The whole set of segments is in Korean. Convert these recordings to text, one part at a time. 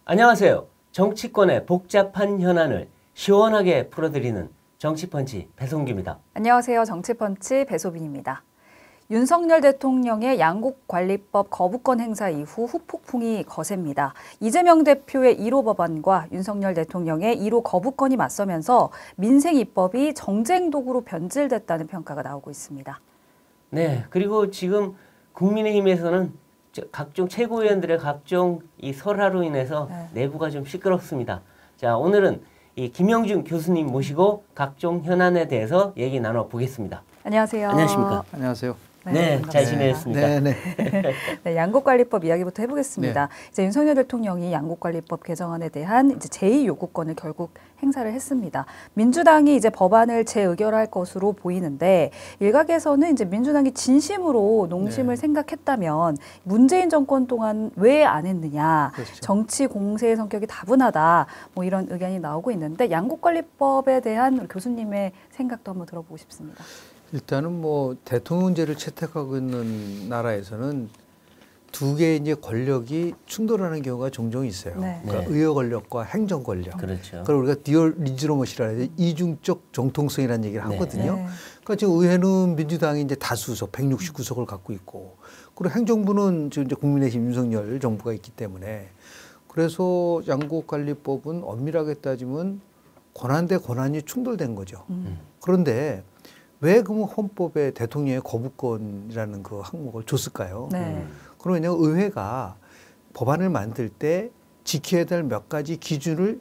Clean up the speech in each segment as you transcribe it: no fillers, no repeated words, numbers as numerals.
안녕하세요. 정치권의 복잡한 현안을 시원하게 풀어드리는 정치펀치 배송규입니다. 안녕하세요. 정치펀치 배소빈입니다. 윤석열 대통령의 양곡관리법 거부권 행사 이후 후폭풍이 거셉니다. 이재명 대표의 1호 법안과 윤석열 대통령의 1호 거부권이 맞서면서 민생 입법이 정쟁 도구로 변질됐다는 평가가 나오고 있습니다. 네, 그리고 지금 국민의힘에서는 각종 최고위원들의 각종 이 설화로 인해서 내부가 좀 시끄럽습니다. 자, 오늘은 이 김영준 교수님 모시고 각종 현안에 대해서 얘기 나눠보겠습니다. 안녕하세요. 안녕하십니까? 안녕하세요. 네, 잘 지내셨습니까? 네, 양곡관리법 이야기부터 해보겠습니다. 이제 윤석열 대통령이 양곡관리법 개정안에 대한 이제 제2요구권을 결국 행사를 했습니다. 민주당이 이제 법안을 재의결할 것으로 보이는데 일각에서는 이제 민주당이 진심으로 농심을 생각했다면 문재인 정권 동안 왜 안 했느냐, 그렇죠. 정치 공세의 성격이 다분하다, 뭐 이런 의견이 나오고 있는데 양곡관리법에 대한 우리 교수님의 생각도 한번 들어보고 싶습니다. 일단은 뭐 대통령제를 채택하고 있는 나라에서는 두 개의 이제 권력이 충돌하는 경우가 종종 있어요. 네. 그러니까 의회 권력과 행정 권력. 그렇죠. 그걸 우리가 듀얼 리지로머시라 해서 이중적 정통성이라는 얘기를 하거든요. 네. 그러니까 지금 의회는 민주당이 이제 다수석 169석을 갖고 있고, 그리고 행정부는 지금 이제 국민의힘 윤석열 정부가 있기 때문에, 그래서 양곡관리법은 엄밀하게 따지면 권한 대 권한이 충돌된 거죠. 그런데 왜 그러면 헌법에 대통령의 거부권이라는 그 항목을 줬을까요? 그러면 의회가 법안을 만들 때 지켜야 될 몇 가지 기준을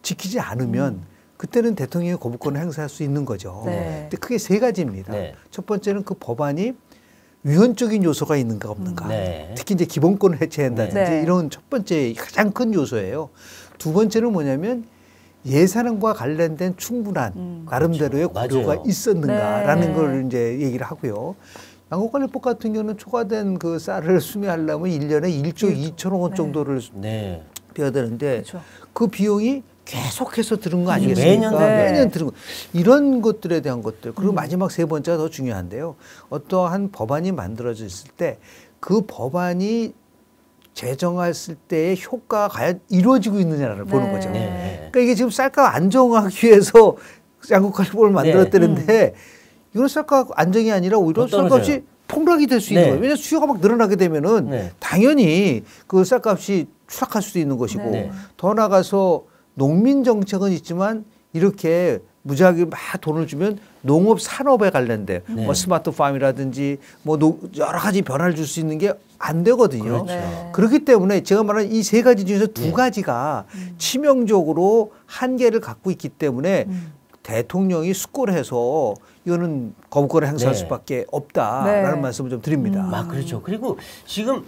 지키지 않으면 그때는 대통령의 거부권을 행사할 수 있는 거죠. 근데 크게 세 가지입니다. 첫 번째는 그 법안이 위헌적인 요소가 있는가 없는가. 특히 이제 기본권을 해체한다든지 이런 첫 번째 가장 큰 요소예요. 두 번째는 뭐냐면 예산과 관련된 충분한 나름대로의 고려가 있었는가라는 걸 이제 얘기를 하고요. 양곡관리법 같은 경우는 초과된 그 쌀을 수매하려면 1년에 1조 2천억 원 정도를 빼야 되는데 그 비용이 계속해서 들은 거 아니겠습니까? 매년 들은 거. 이런 것들에 대한 것들. 그리고 마지막 세 번째가 더 중요한데요. 어떠한 법안이 만들어졌을 때 그 법안이 제정했을 때의 효과가 과연 이루어지고 있느냐를 보는 거죠. 그러니까 이게 지금 쌀값 안정하기 위해서 양곡관리법을 만들었다는데 이건 쌀값 안정이 아니라 오히려 쌀값이 폭락이 될 수 있는 거예요. 왜냐하면 수요가 막 늘어나게 되면은 당연히 그 쌀값이 추락할 수도 있는 것이고 더 나아가서 농민 정책은 있지만 이렇게 무지하게 막 돈을 주면 농업 산업에 관련된 뭐 스마트팜이라든지 뭐 여러 가지 변화를 줄 수 있는 게 안 되거든요. 그렇기 때문에 제가 말하는 이 세 가지 중에서 두 가지가 치명적으로 한계를 갖고 있기 때문에 대통령이 숙고를 해서 이거는 거부권을 행사할 수밖에 없다라는 말씀을 좀 드립니다. 그렇죠. 그리고 지금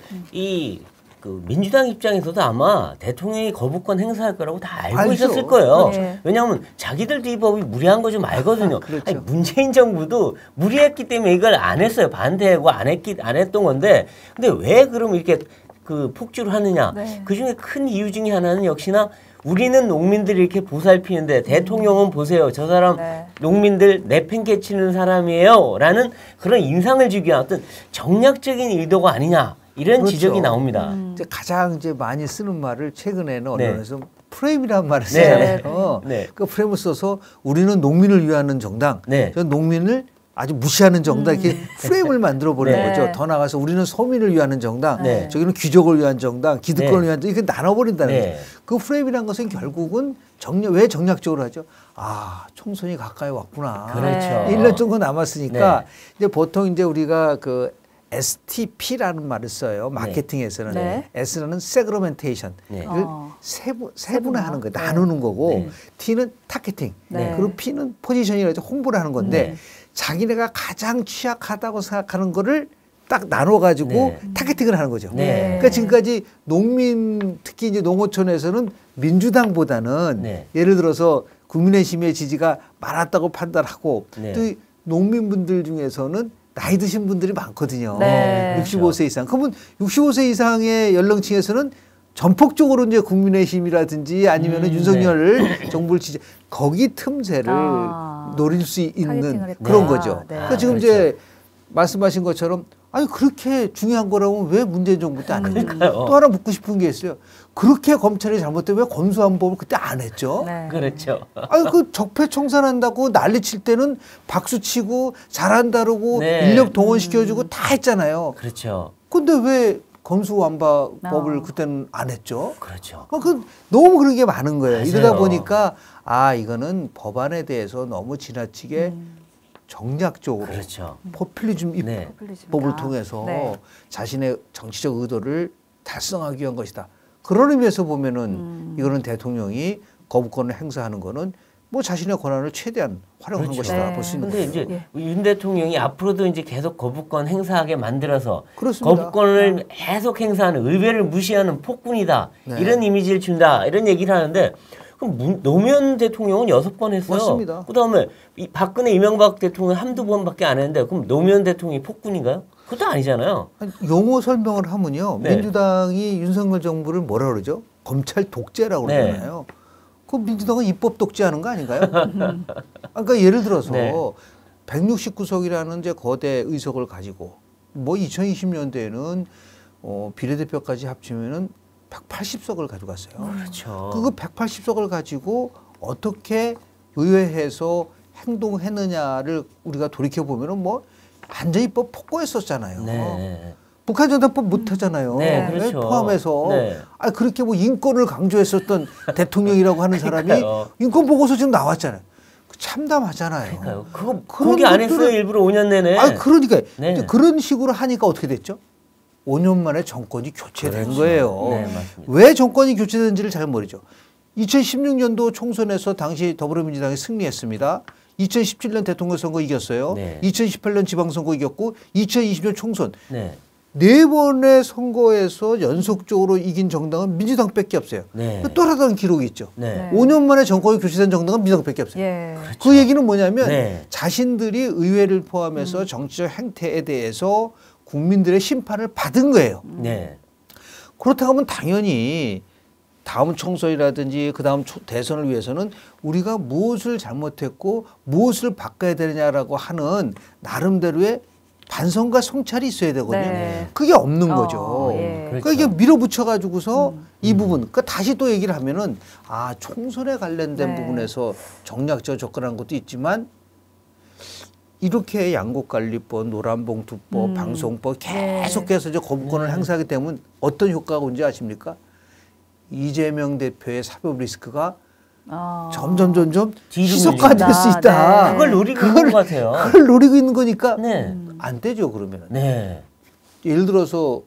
그 민주당 입장에서도 아마 대통령이 거부권 행사할 거라고 다 알고 있었을 거예요. 왜냐하면 자기들도 이 법이 무리한 거 좀 알거든요. 아니, 문재인 정부도 무리했기 때문에 이걸 안 했어요. 반대하고 안 했던 건데, 근데 왜 그럼 이렇게 그 폭주를 하느냐? 그 중에 큰 이유 중에 하나는 역시나 우리는 농민들이 이렇게 보살피는데 대통령은 보세요. 저 사람 농민들 내팽개치는 사람이에요. 라는 그런 인상을 주기 위한 어떤 정략적인 의도가 아니냐. 이런 지적이 나옵니다. 이제 가장 이제 많이 쓰는 말을 최근에는 언론에서 프레임이라는 말을 쓰잖아요. 그 프레임을 써서 우리는 농민을 위하는 정당, 저 농민을 아주 무시하는 정당 이렇게 프레임을 만들어 버리는 거죠. 더 나가서 우리는 서민을 위하는 정당, 저기는 귀족을 위한 정당, 기득권을 위한 정당, 이렇게 나눠버린다는 거죠. 그 프레임이라는 것은 결국은 왜 정략적으로 하죠? 아, 총선이 가까이 왔구나. 1년 정도 남았으니까 이제 보통 이제 우리가 그 STP라는 말을 써요. 마케팅에서는. S는 세그먼테이션. 세분화하는 거예요. 나누는 거고 T는 타겟팅. 그리고 P는 포지셔닝이라고 해서 홍보를 하는 건데 자기네가 가장 취약하다고 생각하는 거를 딱 나눠가지고 타겟팅을 하는 거죠. 그러니까 지금까지 농민, 특히 이제 농어촌에서는 민주당보다는 예를 들어서 국민의힘의 지지가 많았다고 판단하고 또 농민분들 중에서는 나이 드신 분들이 많거든요. 65세 이상. 그러면 65세 이상의 연령층에서는 전폭적으로 이제 국민의힘이라든지 아니면은 윤석열 정부를 지지, 거기 틈새를 노릴 수 있는 그런 거죠. 그러니까 지금 이제 말씀하신 것처럼 아니 그렇게 중요한 거라면 왜 문재인 정부 때 안 했죠? 그러니까요. 또 하나 묻고 싶은 게 있어요. 그렇게 검찰이 잘못되면 왜 검수완법을 그때 안 했죠? 네. 그렇죠. 아니 그 적폐청산한다고 난리칠 때는 박수치고 잘한다고 네. 인력 동원시켜주고 다 했잖아요. 그렇죠. 근데 왜 검수완박법을 그때는 안 했죠? 그렇죠. 그 너무 그런 게 많은 거예요. 맞아요. 이러다 보니까 아 이거는 법안에 대해서 너무 지나치게 정략적으로 그렇죠. 포퓰리즘 네. 입법을 통해서 네. 자신의 정치적 의도를 달성하기 위한 것이다. 그런 의미에서 보면은 이거는 대통령이 거부권을 행사하는 거는 뭐 자신의 권한을 최대한 활용하는 그렇죠. 것이다 네. 볼 수 있는 근데 거죠. 이제 윤 대통령이 앞으로도 이제 계속 거부권 행사하게 만들어서 그렇습니다. 거부권을 계속 행사하는 의회를 무시하는 폭군이다. 네. 이런 이미지를 준다. 이런 얘기를 하는데 그럼 노무현 대통령은 6번 했어요. 맞습니다. 그다음에 박근혜 이명박 대통령 한두 번밖에 안 했는데 그럼 노무현 대통령이 폭군인가요? 그것도 아니잖아요. 아니, 용어 설명을 하면요. 네. 민주당이 윤석열 정부를 뭐라 그러죠? 검찰 독재라고 네. 그러잖아요. 그 민주당은 입법 독재하는 거 아닌가요? 그러니까 예를 들어서 네. 169석이라는 이제 거대 의석을 가지고 뭐 2020년대에는 비례대표까지 합치면은 180석을 가져갔어요. 그렇죠. 그거 180석을 가지고 어떻게 의회에서 행동했느냐를 우리가 돌이켜 보면은 뭐 완전히 폭거했었잖아요. 네. 북한전단법 못하잖아요. 네, 그렇죠. 포함해서 네. 아 그렇게 뭐 인권을 강조했었던 대통령이라고 하는 사람이 그러니까요. 인권 보고서 지금 나왔잖아요. 참담하잖아요. 그러니까요. 그거 그런 공개 안 했어요. 것들을- 일부러 5년 내내. 아 그러니까 네. 이제 그런 식으로 하니까 어떻게 됐죠? 5년 만에 정권이 교체된 그렇죠. 거예요. 네, 맞습니다. 왜 정권이 교체된지를 잘 모르죠. 2016년도 총선에서 당시 더불어민주당이 승리했습니다. 2017년 대통령 선거 이겼어요. 네. 2018년 지방선거 이겼고 2020년 총선 네. 네 번의 선거에서 연속적으로 이긴 정당은 민주당밖에 없어요. 네. 또 하나다른 기록이 있죠. 네. 5년 만에 정권이 교체된 정당은 민주당밖에 없어요. 예. 그 얘기는 뭐냐면 네. 자신들이 의회를 포함해서 정치적 행태에 대해서 국민들의 심판을 받은 거예요. 네. 그렇다고 하면 당연히 다음 총선이라든지 그 다음 대선을 위해서는 우리가 무엇을 잘못했고 무엇을 바꿔야 되느냐라고 하는 나름대로의 반성과 성찰이 있어야 되거든요. 네. 그게 없는 거죠. 예. 그러니까 이게 밀어붙여가지고서 이 부분, 그러니까 다시 또 얘기를 하면은 아 총선에 관련된 네. 부분에서 정략적 접근한 것도 있지만 이렇게 양곡관리법, 노란봉투법, 방송법 계속해서 이제 거부권을 행사하기 때문에 어떤 효과가 온지 아십니까? 이재명 대표의 사법 리스크가 점점 희석화될 수 있다. 네. 그걸 노리고 있는 것 같아요. 그걸 노리고 있는 거니까 네. 안 되죠 그러면은. 네. 예를 들어서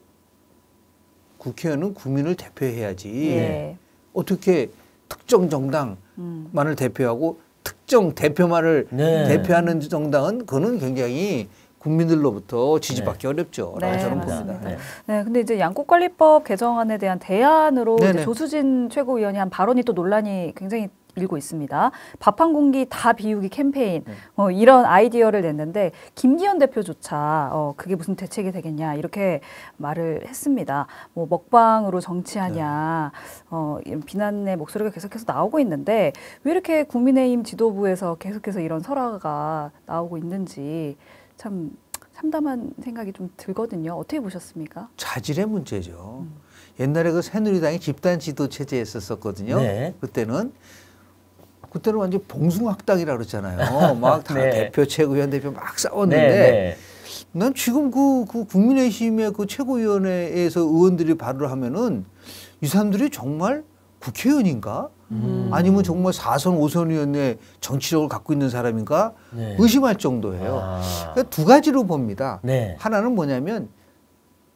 국회의원은 국민을 대표해야지. 예. 어떻게 특정 정당만을 대표하고 특정 대표만을 네. 대표하는 정당은 그거는 굉장히 국민들로부터 지지받기 어렵죠. 라고 네, 저는 맞습니다. 봅니다. 네. 네, 근데 이제 양곡관리법 개정안에 대한 대안으로 이제 네네. 조수진 최고위원이 한 발언이 또 논란이 굉장히 일고 있습니다. 밥 한 공기 다 비우기 캠페인 이런 아이디어를 냈는데 김기현 대표조차 그게 무슨 대책이 되겠냐 이렇게 말을 했습니다. 뭐 먹방으로 정치하냐 이런 비난의 목소리가 계속해서 나오고 있는데 왜 이렇게 국민의힘 지도부에서 계속해서 이런 설화가 나오고 있는지 참 참담한 생각이 좀 들거든요. 어떻게 보셨습니까? 자질의 문제죠. 옛날에 그 새누리당이 집단 지도 체제에 있었거든요. 네. 그때는 완전 봉숭학당이라고 그랬잖아요. 막 다 네. 대표, 최고위원 대표 막 싸웠는데 네. 난 지금 그 국민의힘의 그 최고위원회에서 의원들이 발의를 하면은 이 사람들이 정말 국회의원인가? 아니면 정말 4선, 5선 의원의 정치력을 갖고 있는 사람인가? 네. 의심할 정도예요. 아. 그러니까 두 가지로 봅니다. 네. 하나는 뭐냐면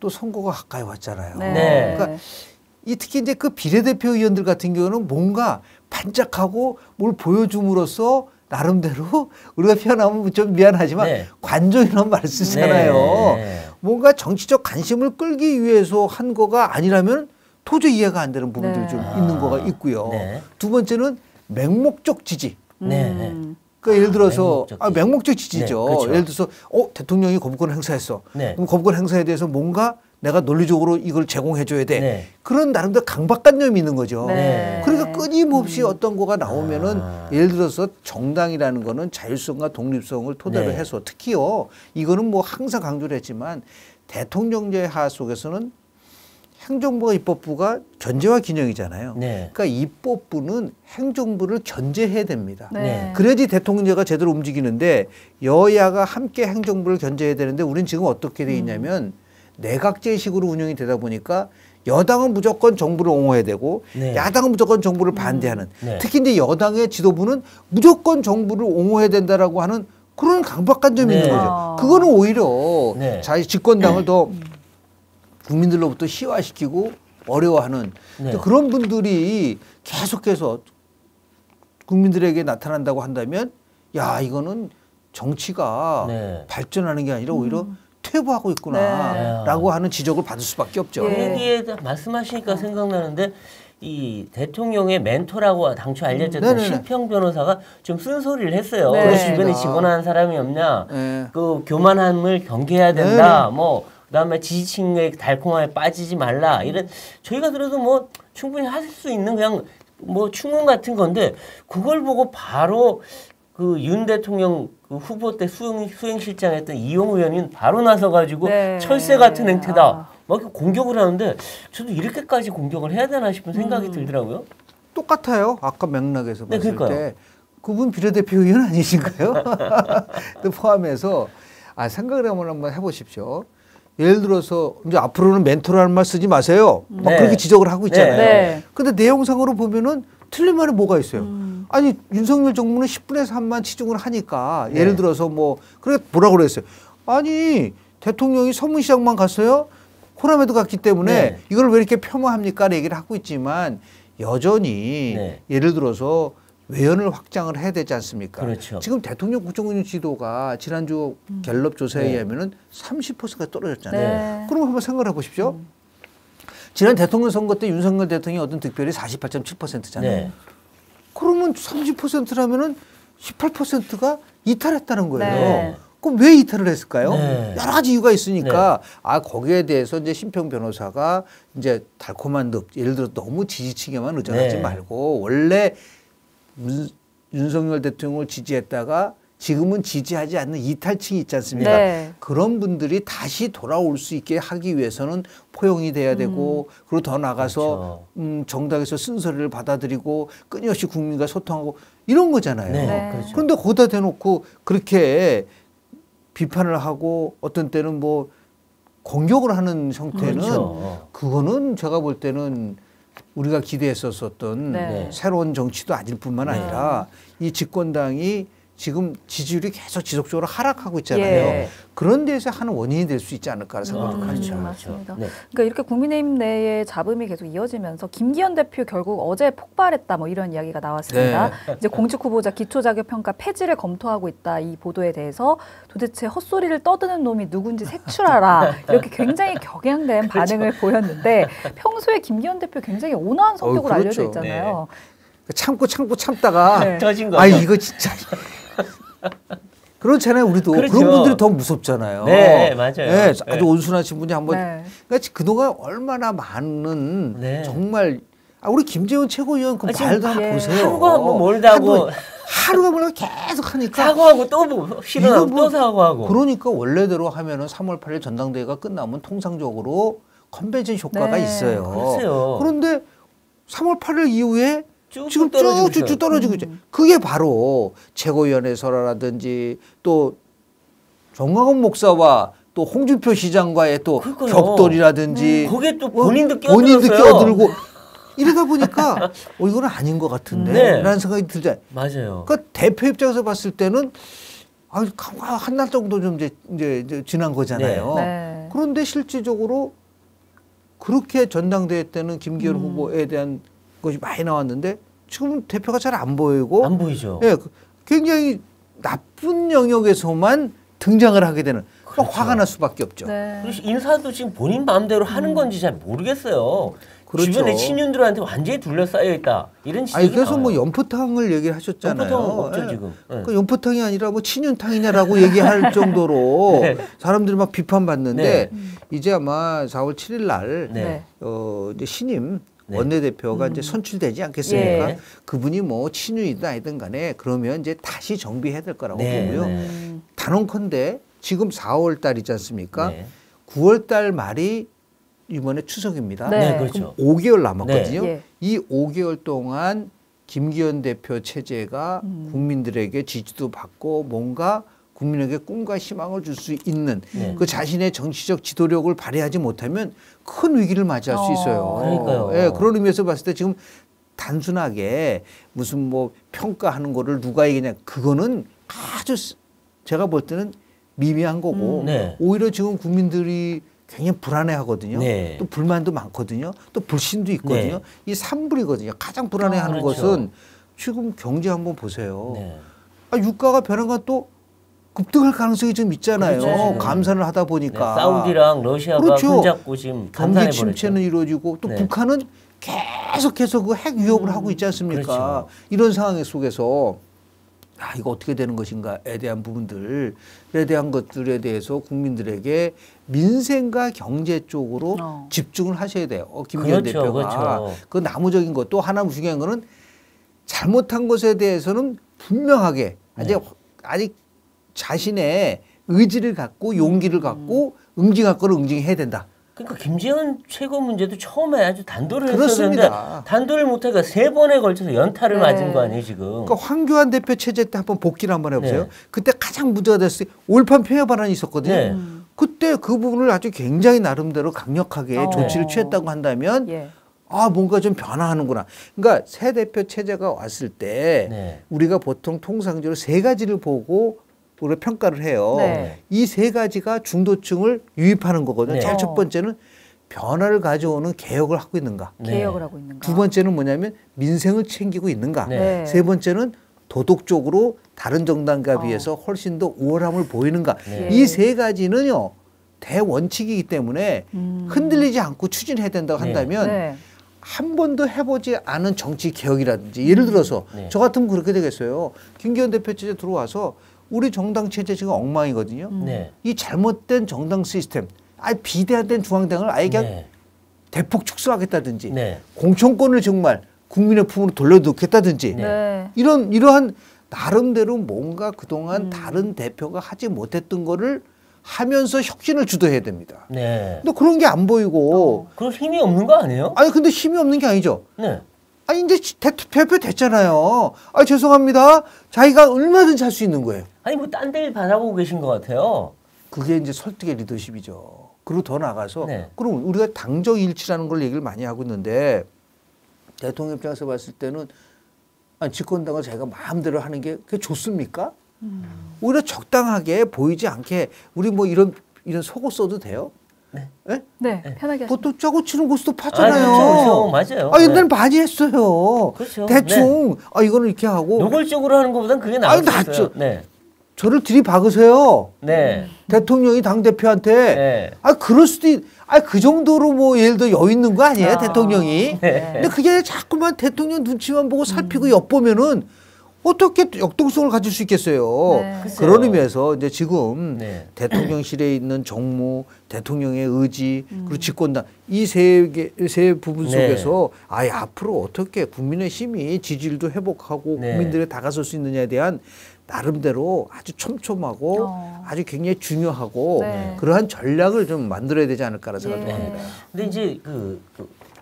또 선거가 가까이 왔잖아요. 네. 그러니까 특히 이제 그 비례대표 의원들 같은 경우는 뭔가 반짝하고 뭘 보여줌으로써 나름대로 우리가 표현하면 좀 미안하지만 네. 관종이라는 말을 쓰잖아요. 네. 뭔가 정치적 관심을 끌기 위해서 한 거가 아니라면 도저히 이해가 안 되는 부분들이 네. 좀 있는 거가 있고요. 네. 두 번째는 맹목적 지지. 네. 그러니까 예를 들어서 맹목적 지지. 맹목적 지지죠. 네, 그렇죠. 예를 들어서 대통령이 거부권을 행사했어. 네. 그럼 거부권 행사에 대해서 뭔가 내가 논리적으로 이걸 제공해줘야 돼. 네. 그런 나름대로 강박관념이 있는 거죠. 네. 그러니까 끊임없이 어떤 거가 나오면은 아. 예를 들어서 정당이라는 거는 자율성과 독립성을 토대로 네. 해서 특히요 이거는 뭐 항상 강조를 했지만 대통령제 하에 속에서는 행정부가 입법부가 견제와 균형이잖아요. 네. 그러니까 입법부는 행정부를 견제해야 됩니다. 네. 그래야지 대통령제가 제대로 움직이는데 여야가 함께 행정부를 견제해야 되는데 우리는 지금 어떻게 돼 있냐면 내각제식으로 운영이 되다 보니까 여당은 무조건 정부를 옹호해야 되고 네. 야당은 무조건 정부를 반대하는 네. 특히 이제 여당의 지도부는 무조건 정부를 옹호해야 된다라고 하는 그런 강박관점이 네. 있는 거죠. 그거는 오히려 네. 자기 집권당을 더 국민들로부터 희화시키고 어려워하는 네. 그런 분들이 계속해서 국민들에게 나타난다고 한다면 야 이거는 정치가 네. 발전하는 게 아니라 오히려 퇴보하고 있구나라고 하는 지적을 받을 수밖에 없죠. 예. 여기에 말씀하시니까 생각나는데 이 대통령의 멘토라고 당초 알려졌던 네네네. 심평 변호사가 좀 쓴소리를 했어요. 네. 그 주변에 직원하는 사람이 없냐, 네. 그 교만함을 경계해야 된다. 뭐 그다음에 지지층의 달콤함에 빠지지 말라. 이런 저희가 들어도 뭐 충분히 하실 수 있는 그냥 뭐 충원 같은 건데 그걸 보고 바로 그 윤 대통령 그 후보 때 수행실장했던 이용우 의원이 바로 나서가지고 네. 철새 같은 행태다. 막 이렇게 공격을 하는데 저도 이렇게까지 공격을 해야 되나 싶은 생각이 들더라고요. 똑같아요. 아까 맥락에서 네, 봤을 그러니까요. 때 그분 비례대표 의원 아니신가요? 또 포함해서 생각을 한번 해보십시오. 예를 들어서 이제 앞으로는 멘토라는 말 쓰지 마세요. 막 네. 그렇게 지적을 하고 있잖아요. 네. 근데 내용상으로 보면은 틀린 말이 뭐가 있어요? 아니 윤석열 정부는 10분의 3만 치중을 하니까 네. 예를 들어서 뭐 그래 뭐라 그랬어요? 아니 대통령이 서문시장만 갔어요? 호남에도 갔기 때문에 네. 이걸 왜 이렇게 폄하합니까? 얘기를 하고 있지만 여전히 네. 예를 들어서 외연을 확장을 해야 되지 않습니까? 그렇죠. 지금 대통령 국정운영 지도가 지난주 갤럽 조사에 네. 의하면은 30%가 떨어졌잖아요. 네. 그럼 한번 생각을 해보십시오. 지난 대통령 선거 때 윤석열 대통령이 얻은 득표율이 48.7%잖아요. 네. 그러면 30%라면은 18%가 이탈했다는 거예요. 네. 그럼 왜 이탈을 했을까요? 네. 여러 가지 이유가 있으니까 거기에 대해서 이제 심평 변호사가 이제 달콤한 득 예를 들어 너무 지지층에만 의존하지 네. 말고 원래 윤석열 대통령을 지지했다가 지금은 지지하지 않는 이탈층이 있지 않습니까? 네. 그런 분들이 다시 돌아올 수 있게 하기 위해서는 포용이 돼야 되고 그리고 더 나가서 정당에서 쓴소리를 받아들이고 끊임없이 국민과 소통하고 이런 거잖아요. 네. 네. 그렇죠. 그런데 거기다 대놓고 그렇게 비판을 하고 어떤 때는 뭐 공격을 하는 형태는 그렇죠. 그거는 제가 볼 때는 우리가 기대했었던 네. 새로운 정치도 아닐 뿐만 아니라 이 집권당이 지금 지지율이 계속 지속적으로 하락하고 있잖아요. 예. 그런 데서 하는 원인이 될 수 있지 않을까 생각을 하죠. 그렇죠. 맞습니다. 네. 그러니까 이렇게 국민의힘 내에 잡음이 계속 이어지면서 김기현 대표 결국 어제 폭발했다 뭐 이런 이야기가 나왔습니다. 이제 공직 후보자 기초자격평가 폐지를 검토하고 있다 이 보도에 대해서 도대체 헛소리를 떠드는 놈이 누군지 색출하라 이렇게 굉장히 격양된 반응을 보였는데 평소에 김기현 대표 굉장히 온화한 성격으로 그렇죠. 알려져 있잖아요. 참다가 네. 터진 거죠. 아니 이거 진짜 그렇잖아요. 우리도 그렇죠. 그런 분들이 더 무섭잖아요. 네, 맞아요. 네, 아주 네. 온순하신 분이 한번 네. 그러니까 그동안 얼마나 많은 네. 정말 우리 김재원 최고위원 그 지금 말도 한번 예. 보세요. 하루가 한번 멀다고 하루가 멀다고 계속 하니까 사과하고 또 뭐, 실언하고 이거 뭐 또 사과하고. 그러니까 원래대로 하면은 3월 8일 전당대회가 끝나면 통상적으로 컨벤션 효과가 네. 있어요. 글쎄요. 그런데 3월 8일 이후에 쭉 지금 떨어지고 쭉쭉쭉 있어요. 떨어지고 있죠. 그게 바로 최고위원회 설화라든지 또 정광훈 목사와 또 홍준표 시장과의 또 그러니까요. 격돌이라든지 거기에 또 본인도 본인도 끼어들었어요. 끼어들고 이러다 보니까 이건 아닌 것 같은데 네. 라는 생각이 들잖아요. 맞아요. 그러니까 대표 입장에서 봤을 때는 한 달 정도 좀 이제 지난 거잖아요. 네. 그런데 실질적으로 그렇게 전당대회 때는 김기현 후보에 대한 것이 많이 나왔는데 지금은 대표가 잘 안 보이고 안 보이죠. 예, 굉장히 나쁜 영역에서만 등장을 하게 되는 그러니까 그렇죠. 화가 날 수밖에 없죠. 네. 그리고 인사도 지금 본인 마음대로 하는 건지 잘 모르겠어요. 그렇죠. 주변에 친윤들한테 완전히 둘러싸여 있다. 이런 지적이 아니 그래서 나와요. 뭐 연포탕을 얘기를 하셨잖아요. 연포탕은 없죠, 예. 지금. 예. 그 연포탕이 아니라 뭐 친윤탕이냐라고 얘기할 정도로 네. 사람들이 막 비판받는데 네. 이제 아마 4월 7일 날 네. 이제 신임 네. 원내대표가 이제 선출되지 않겠습니까? 예. 그분이 뭐 친윤이든 아니든 간에 그러면 이제 다시 정비해야 될 거라고 네, 보고요. 네. 단언컨대 지금 4월 달이지 않습니까? 네. 9월 달 말이 이번에 추석입니다. 네, 그렇죠. 5개월 남았거든요. 네. 이 5개월 동안 김기현 대표 체제가 국민들에게 지지도 받고 뭔가 국민에게 꿈과 희망을 줄 수 있는 그 자신의 정치적 지도력을 발휘하지 못하면 큰 위기를 맞이할 수 있어요. 그러니까요. 예, 그런 의미에서 봤을 때 지금 단순하게 무슨 뭐 평가하는 거를 누가 이기냐 그거는 아주 제가 볼 때는 미미한 거고 네. 오히려 지금 국민들이 굉장히 불안해하거든요. 네. 또 불만도 많거든요. 또 불신도 있거든요. 네. 이 산불이거든요. 가장 불안해하는 그렇죠. 것은 지금 경제 한번 보세요. 네. 아, 유가가 변한 건 또 급등할 가능성이 좀 있잖아요. 그렇죠. 감산을 하다 네, 보니까. 사우디랑 러시아가 그렇죠. 손잡고 지금 경기 감산해 침체는 버렸죠. 이루어지고 또 네. 북한은 계속해서 그 핵 위협을 하고 있지 않습니까? 그렇죠. 이런 상황 속에서 아, 이거 어떻게 되는 것인가에 대한 부분들에 대한 것들에 대해서 국민들에게 민생과 경제 쪽으로 집중을 하셔야 돼요. 김기현 그렇죠, 대표가. 그렇죠. 그 나무적인 것 또 하나 중요한 거는 잘못한 것에 대해서는 분명하게 아직 자신의 의지를 갖고 용기를 갖고 응징할 거를 응징해야 된다. 그러니까 김재원 최고 문제도 처음에 아주 단도를 그렇습니다. 했었는데 단도를 못하니까 3번에 걸쳐서 연타를 맞은 거 아니에요 지금. 그러니까 황교안 대표 체제 때 한번 복귀를 한번 해보세요. 네. 그때 가장 문제가 됐을 때 올판 폐허 반환이 있었거든요. 네. 그때 그 부분을 아주 굉장히 나름대로 강력하게 조치를 취했다고 한다면 아 뭔가 좀 변화하는구나. 그러니까 새 대표 체제가 왔을 때 우리가 보통 통상적으로 3가지를 보고 우리가 평가를 해요. 이 3가지가 중도층을 유입하는 거거든요. 제일 첫 번째는 변화를 가져오는 개혁을 하고 있는가. 개혁을 하고 있는가. 두 번째는 뭐냐면 민생을 챙기고 있는가. 세 번째는 도덕적으로 다른 정당과 비해서 훨씬 더 우월함을 보이는가. 이 3가지는요. 대원칙이기 때문에 흔들리지 않고 추진해야 된다고 한다면 한 번도 해보지 않은 정치 개혁이라든지 예를 들어서 저 같으면 그렇게 되겠어요. 김기현 대표 체제 들어와서 우리 정당 체제 지금 엉망이거든요. 이 잘못된 정당 시스템, 비대화된 중앙당을 아예 그냥 대폭 축소하겠다든지 공천권을 정말 국민의 품으로 돌려놓겠다든지 이러한 나름대로 뭔가 그동안 다른 대표가 하지 못했던 거를 하면서 혁신을 주도해야 됩니다. 근데 그런 게 안 보이고. 그럼 힘이 없는 거 아니에요? 아니 근데 힘이 없는 게 아니죠. 아니 이제 대표 됐잖아요. 아 죄송합니다. 자기가 얼마든지 할 수 있는 거예요. 아니 뭐 딴 데를 바라보고 계신 것 같아요. 그게 이제 설득의 리더십이죠. 그리고 더 나가서 그럼 우리가 당정 일치라는 걸 얘기를 많이 하고 있는데 대통령 입장에서 봤을 때는 아니, 집권당을 자기가 마음대로 하는 게 그게 좋습니까? 오히려 적당하게 보이지 않게 우리 뭐 이런 속옷 써도 돼요? 네, 편하게 하시면. 그것도 짜고 치는 곳도 팠잖아요. 그렇죠, 맞아요. 옛날에 많이 했어요. 그렇죠. 대충 이거는 이렇게 하고 노골적으로 하는 것보단 그게 낫죠. 저를 들이박으세요. 대통령이 당 대표한테 그럴 수도 그 정도로 뭐 예를 들어 여유 있는 거 아니에요 대통령이. 근데 그게 자꾸만 대통령 눈치만 보고 살피고 엿보면은 어떻게 역동성을 가질 수 있겠어요. 그런 의미에서 이제 지금 대통령실에 있는 정무, 대통령의 의지, 그리고 집권당 이 세 부분 속에서 앞으로 어떻게 국민의 힘이 지지율도 회복하고 국민들에 다가설 수 있느냐에 대한 나름대로 아주 촘촘하고 아주 굉장히 중요하고 그러한 전략을 좀 만들어야 되지 않을까라는 생각이 듭니다. 근데 이제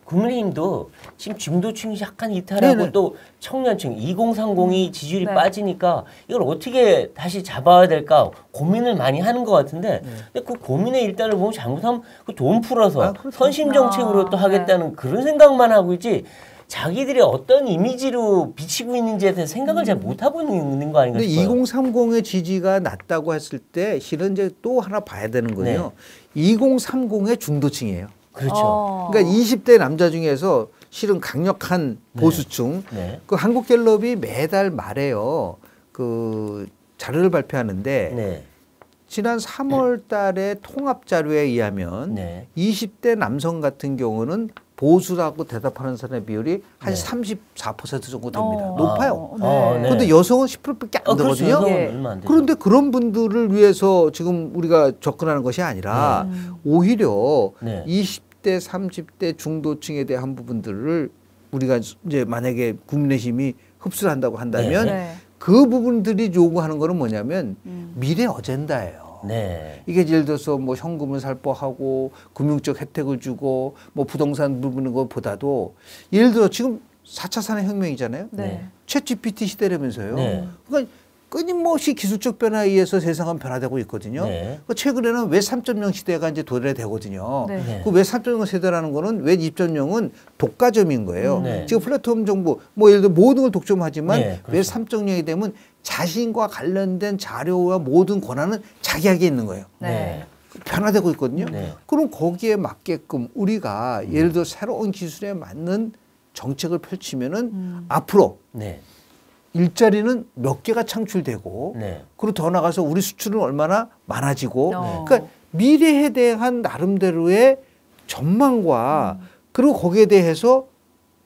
국민의힘도 지금 중도층이 약간 이탈하고 또 청년층 2030이 지지율이 빠지니까 이걸 어떻게 다시 잡아야 될까 고민을 많이 하는 것 같은데 근데 그 고민의 일단을 보면 잘못하면 그 돈 풀어서 선심 정책으로 또 하겠다는 그런 생각만 하고 있지 자기들이 어떤 이미지로 비치고 있는지에 대해서 생각을 잘 못하고 있는 거 아닌가 싶어요. 2030의 지지가 낮다고 했을 때 실은 이제 또 하나 봐야 되는 거예요. 2030의 중도층이에요. 그렇죠. 그러니까 20대 남자 중에서 실은 강력한 보수층. 그 한국갤럽이 매달 말에요. 그 자료를 발표하는데 지난 3월 달에 통합 자료에 의하면 20대 남성 같은 경우는 보수라고 대답하는 사람의 비율이 한 34% 정도 됩니다. 높아요. 그런데 여성은 10%밖에 안 되거든요. 그런데 그런 분들을 위해서 지금 우리가 접근하는 것이 아니라 오히려 20대, 30대 중도층에 대한 부분들을 우리가 이제 만약에 국민의힘이 흡수를 한다고 한다면 그 부분들이 요구하는 거는 뭐냐면 미래 어젠다예요. 네. 이게 예를 들어서 뭐 현금을 살포하고 금융적 혜택을 주고 뭐 부동산 부르는 것보다도 예를 들어 지금 4차 산업혁명이잖아요. 네. 챗 GPT 시대라면서요. 네. 그러니까 끊임없이 기술적 변화에 의해서 세상은 변화되고 있거든요. 네. 최근에는 웹 3.0 시대가 이제 도래되거든요. 네. 네. 그 웹 3.0 세대라는 거는 웹 2.0은 독과점인 거예요. 네. 지금 플랫폼 정보, 뭐 예를 들어 모든 걸 독점하지만 네, 그렇죠. 웹 3.0이 되면 자신과 관련된 자료와 모든 권한은 자기에게 있는 거예요. 네. 변화되고 있거든요. 네. 그럼 거기에 맞게끔 우리가 예를 들어 새로운 기술에 맞는 정책을 펼치면은 앞으로 네. 일자리는 몇 개가 창출되고 네. 그리고 더 나가서 우리 수출은 얼마나 많아지고 어. 그러니까 미래에 대한 나름대로의 전망과 그리고 거기에 대해서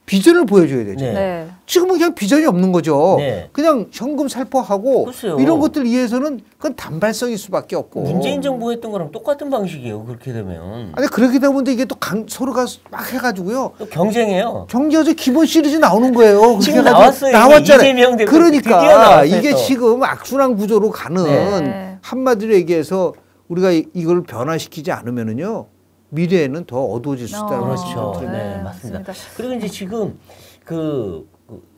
비전을 보여줘야 되죠. 네. 네. 지금은 그냥 비전이 없는 거죠. 네. 그냥 현금 살포하고 글쎄요. 이런 것들 위해서는 그건 단발성일 수밖에 없고. 문재인 정부 했던 거랑 똑같은 방식이에요. 그렇게 되면. 아니 그렇게 되면 이게 또 서로가 막 해가지고요. 또 경쟁해요. 경제어제 기본 시리즈 나오는 거예요. 그렇게 지금 해가지고 나왔어요. 나왔잖아요. 이재명 대표 드디어 그러니까 나왔어요, 이게 또. 지금 악순환 구조로 가는 네. 한마디로 얘기해서 우리가 이걸 변화시키지 않으면은요 미래에는 더 어두워질 수 있다는 말씀을 그렇죠. 드립니다. 네, 맞습니다. 그리고 이제 지금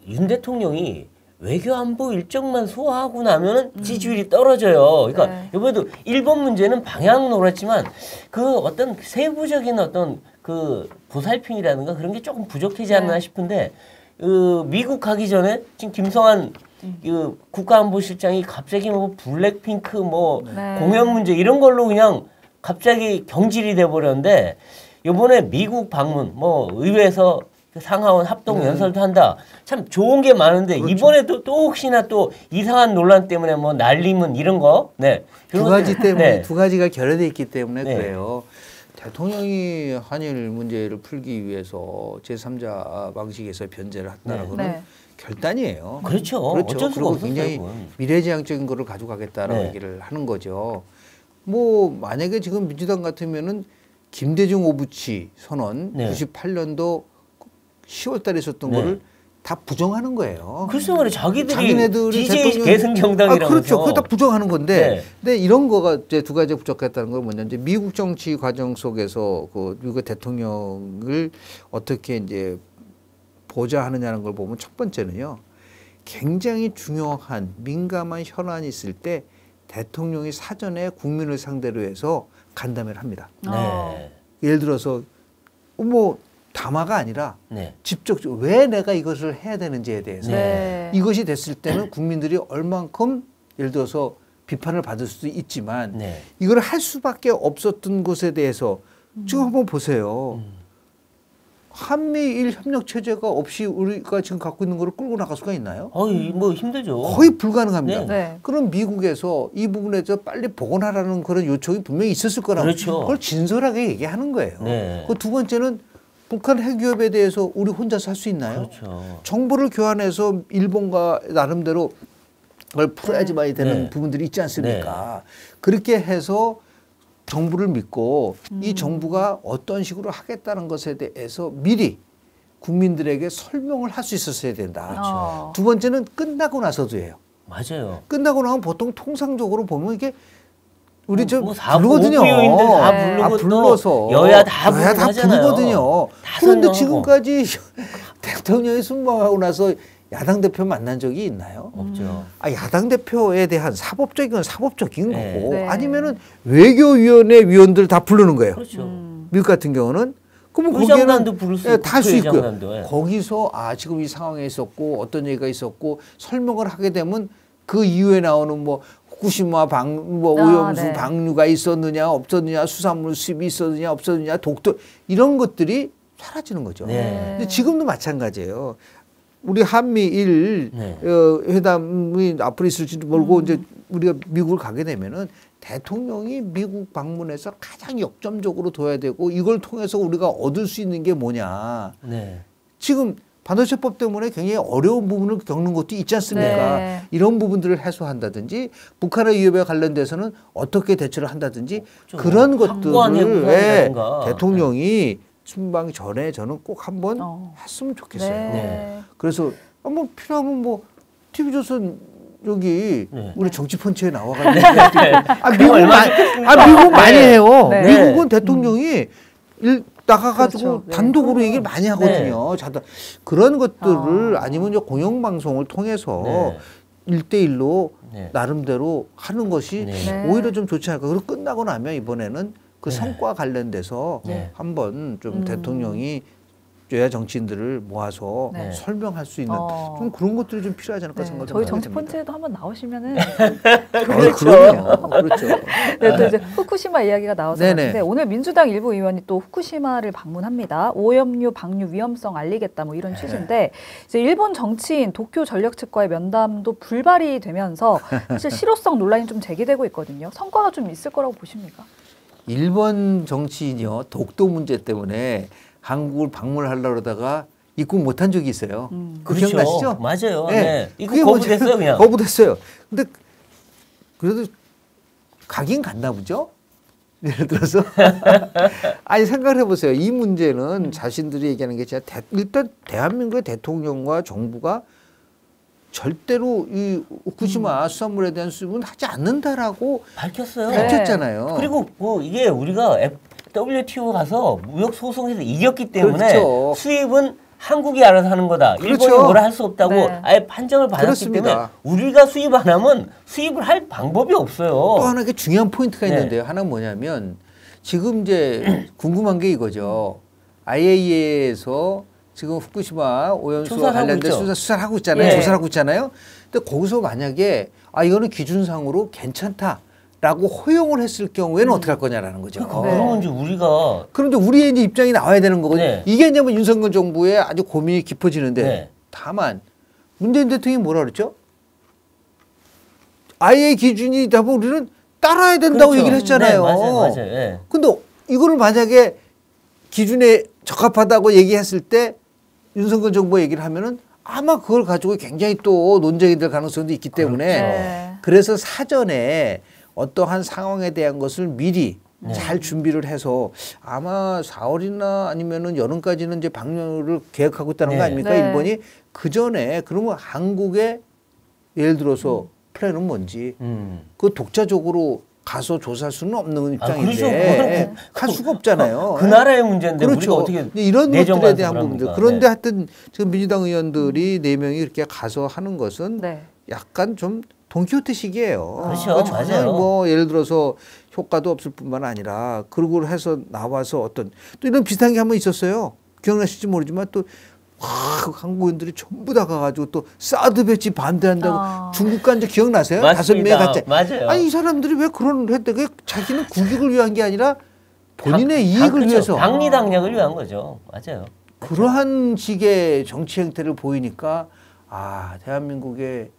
윤 대통령이 외교안보 일정만 소화하고 나면은 지지율이 떨어져요. 그러니까 네. 이번에도 일본 문제는 방향은 옳았지만 그 어떤 세부적인 어떤 그 보살핌이라든가 그런 게 조금 부족하지 않나 네. 싶은데 미국 가기 전에 지금 김성한 그 국가안보실장이 갑자기 뭐 블랙핑크 뭐 네. 공연 문제 이런 걸로 그냥 갑자기 경질이 돼 버렸는데 이번에 미국 방문 뭐 의회에서 상하원 합동 연설도 한다. 참 좋은 게 많은데 그렇죠. 이번에도 또 혹시나 또 이상한 논란 때문에 뭐 날리면 이런 거. 네. 두 가지 때문에 네. 두 가지가 결여돼 있기 때문에 네. 그래요. 대통령이 한일 문제를 풀기 위해서 제3자 방식에서 변제를 한다는 네. 거는 네. 결단이에요. 그렇죠. 그렇죠. 어쩔 수가 그리고 없었어요, 굉장히 그건. 미래지향적인 거를 가져가겠다라고 네. 얘기를 하는 거죠. 뭐 만약에 지금 민주당 같으면은 김대중 오부치 선언 네. 98년도 10월달에 있었던 네. 거를 다 부정하는 거예요. 글쎄 말이야 자기들이 자기네들이 DJ 대통령- 계승정당이라면서. 그렇죠. 그거 다 부정하는 건데, 네. 근데 이런 거가 이제 두 가지 부족했다는 건 뭐냐, 이제 미국 정치 과정 속에서 그 미국 대통령을 어떻게 이제 보좌하느냐는 걸 보면 첫 번째는요, 굉장히 중요한 민감한 현안이 있을 때 대통령이 사전에 국민을 상대로 해서 간담회를 합니다. 네. 예를 들어서 뭐 담화가 아니라 네. 직접적으로 왜 내가 이것을 해야 되는지에 대해서 네. 이것이 됐을 때는 국민들이 얼만큼 예를 들어서 비판을 받을 수도 있지만 네. 이걸 할 수밖에 없었던 것에 대해서 지금 한번 보세요. 한미일 협력 체제가 없이 우리가 지금 갖고 있는 거를 끌고 나갈 수가 있나요? 뭐 힘들죠. 거의 불가능합니다. 네. 네. 그럼 미국에서 이 부분에 서 빨리 복원하라는 그런 요청이 분명히 있었을 거라고. 그렇죠. 그걸 진솔하게 얘기하는 거예요. 네. 그 두 번째는 북한 핵위협에 대해서 우리 혼자서 할 수 있나요? 그렇죠. 정보를 교환해서 일본과 나름대로 그걸 풀어야지만이 되는 네. 부분들이 있지 않습니까? 그렇게 해서 정부를 믿고 이 정부가 어떤 식으로 하겠다는 것에 대해서 미리 국민들에게 설명을 할 수 있었어야 된다. 어. 두 번째는 끝나고 나서도 해요. 맞아요. 끝나고 나면 보통 통상적으로 보면 이게 우리 저 뭐 사부, 부르거든요. 오부요인들 다 네. 부르고 불러서 또 여야 다 부르잖아요. 부르거든요. 다 그런데 설명하고. 지금까지 대통령이 순방하고 나서 야당 대표 만난 적이 있나요? 없죠. 야당 대표에 대한 사법적인 건 사법적인 네. 거고 네. 아니면은 외교위원회 위원들 다 부르는 거예요. 그렇죠. 미국 같은 경우는 그러면 의장단도 부를 수 있고 다 할 수 있고요. 국회의장단도, 예. 거기서 지금 이 상황에 있었고 어떤 얘기가 있었고 설명을 하게 되면 그 이후에 나오는 뭐 후쿠시마 오염수 네. 방류가 있었느냐 없었느냐 수산물 수입이 있었느냐 없었느냐 독도 이런 것들이 사라지는 거죠. 네. 근데 지금도 마찬가지예요. 우리 한미일 네. 회담이 앞으로 있을지도 모르고 이제 우리가 미국을 가게 되면은 대통령이 미국 방문해서 가장 역점적으로 둬야 되고 이걸 통해서 우리가 얻을 수 있는 게 뭐냐. 네. 지금 반도체법 때문에 굉장히 어려운 부분을 겪는 것도 있지 않습니까? 네. 이런 부분들을 해소한다든지 북한의 위협에 관련돼서는 어떻게 대처를 한다든지 그렇죠. 그런 확고한 것들을 해부라든가. 대통령이 순방 전에 저는 꼭 한번 했으면 좋겠어요. 네. 그래서 뭐 필요하면 뭐 TV조선 여기 네. 우리 정치 펀치에 나와가지고 미국 미국 많이 해요. 네. 미국은 대통령이 나가가지고 그렇죠. 네. 단독으로 얘기를 많이 하거든요. 그런 것들을 아니면 이제 공영방송을 통해서 네. 1대1로 네. 나름대로 하는 것이 네. 오히려 좀 좋지 않을까. 그리고 끝나고 나면 이번에는 그 네. 성과 관련돼서 네. 한번 좀 대통령이 여야 정치인들을 모아서 네. 설명할 수 있는 좀 그런 것들이 좀 필요하지 않을까 생각이 저희 정치 됩니다. 펀치에도 한번 나오시면은 그럼요. 그렇죠. 네, 또 이제 후쿠시마 이야기가 나와서 네네. 그런데 오늘 민주당 일부 의원이 또 후쿠시마를 방문합니다. 오염류 방류 위험성 알리겠다 뭐 이런 취지인데 이제 일본 정치인 도쿄 전력 측과의 면담도 불발이 되면서 사실 실효성 논란이 좀 제기되고 있거든요. 성과가 좀 있을 거라고 보십니까? 일본 정치인이요 독도 문제 때문에 한국을 방문하려고 그러다가 입국 못한 적이 있어요. 그거 그렇죠. 기억나시죠? 맞아요. 네. 네. 이거 그게 거부됐어요, 그냥. 거부됐어요. 근데 그래도 가긴 갔나 보죠? 예를 들어서 아니 생각을 해보세요. 이 문제는 자신들이 얘기하는 게 진짜 일단 대한민국의 대통령과 정부가 절대로 이 후쿠시마 수산물에 대한 수입은 하지 않는다라고 밝혔어요. 밝혔잖아요. 그리고 뭐 이게 우리가 WTO 가서 무역 소송에서 이겼기 때문에 그렇죠. 수입은 한국이 알아서 하는 거다. 그렇죠. 일본이 뭐라 할 수 없다고 네. 아예 판정을 받았기 그렇습니다. 때문에 우리가 수입 안 하면 수입을 할 방법이 없어요. 또 하나 게 중요한 포인트가 네. 있는데요. 하나 뭐냐면 지금 이제 궁금한 게 이거죠. IAEA에서 지금 후쿠시마 오염수와 관련된 수사를 하고 있잖아요. 예. 조사를 하고 있잖아요. 근데 거기서 만약에 이거는 기준상으로 괜찮다라고 허용을 했을 경우에는 어떻게 할 거냐라는 거죠. 그러면 이제 우리가 그런데 우리의 이제 입장이 나와야 되는 거거든요. 네. 이게 이제 뭐 윤석열 정부의 아주 고민이 깊어지는데 네. 다만 문재인 대통령이 뭐라 그랬죠? IAEA 기준이다 보면 우리는 따라야 된다고 그렇죠. 얘기를 했잖아요. 네, 맞아요. 예. 근데 이거를 만약에 기준에 적합하다고 얘기했을 때 윤석열 정부가 얘기를 하면은 아마 그걸 가지고 굉장히 또 논쟁이 될 가능성도 있기 때문에 네. 그래서 사전에 어떠한 상황에 대한 것을 미리 잘 준비를 해서 아마 4월이나 아니면은 여름까지는 이제 방류를 계획하고 있다는 거 아닙니까? 네. 일본이 그 전에 그러면 한국의 예를 들어서 플랜은 뭔지 그 독자적으로 가서 조사할 수는 없는 입장인데 그렇죠. 할 수가 없잖아요. 그 나라의 문제인데 그렇죠. 우리가 어떻게 이런 것들에 대한 합니까? 부분들. 그런데 하여튼 지금 민주당 의원들이 4명이 이렇게 가서 하는 것은 네. 약간 좀 돈키호테식이에요. 그렇죠. 전혀 맞아요. 뭐 예를 들어서 효과도 없을 뿐만 아니라 그러고 해서 나와서 어떤 또 이런 비슷한 게 한 번 있었어요. 기억나실지 모르지만 또 한국인들이 전부 다 가가지고 또 사드 배치 반대한다고 중국 간지 기억나세요? 맞습니다. 5명 같이. 맞아요. 아니 이 사람들이 왜 그런 했대? 그 자기는 국익을 위한 게 아니라 본인의 이익을 그렇죠. 위해서 당리당략을 위한 거죠. 맞아요. 그러한 식의 정치 행태를 보이니까 대한민국의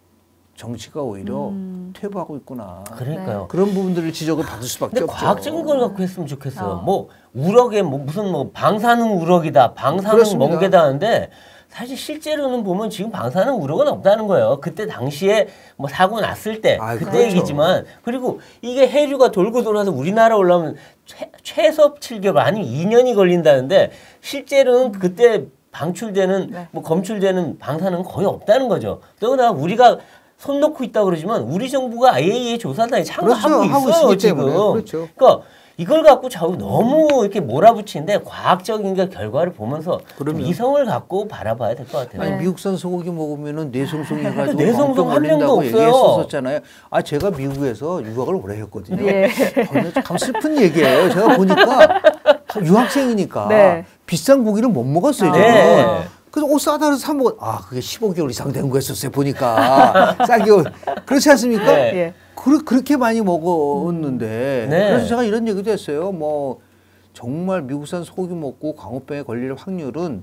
정치가 오히려 퇴보하고 있구나. 그러니까요. 그런 부분들을 지적을 받을 수밖에 근데 없죠. 과학적인 걸 갖고 했으면 좋겠어요. 뭐 우럭에 무슨 방사능 우럭이다, 방사능 그렇습니다. 멍게다 하는데 사실 실제로는 보면 지금 방사능 우럭은 없다는 거예요. 그때 당시에 뭐 사고 났을 때 그때 그렇죠. 얘기지만 그리고 이게 해류가 돌고 돌아서 우리나라 올라오면 최소 7개월 아니면 2년이 걸린다는데 실제로는 그때 방출되는 뭐 검출되는 방사능은 거의 없다는 거죠. 더구나 우리가 손 놓고 있다 그러지만 우리 정부가 IAEA 조사단에 참가하고 그렇죠. 하고 있어요 있기 지금. 때문에. 그렇죠. 그러니까 이걸 갖고 너무 이렇게 몰아붙이는데 과학적인 결과를 보면서 좀 이성을 갖고 바라봐야 될 것 같아요. 아니 미국산 소고기 먹으면은 뇌송송 해가지고 뇌송송 한 명도 없어요. 얘기했었잖아요. 제가 미국에서 유학을 오래 했거든요. 예. 참 슬픈 얘기예요. 제가 보니까 유학생이니까 네. 비싼 고기를 못 먹었어요. 네. 저는. 그래서 싸다 그래서 사 먹었. 그게 15개월 이상 된 거였었어요. 보니까 싸게 그렇지 않습니까? 네. 예. 그렇게 많이 먹었는데 네. 그래서 제가 이런 얘기도 했어요. 뭐 정말 미국산 소고기 먹고 광우병에 걸릴 확률은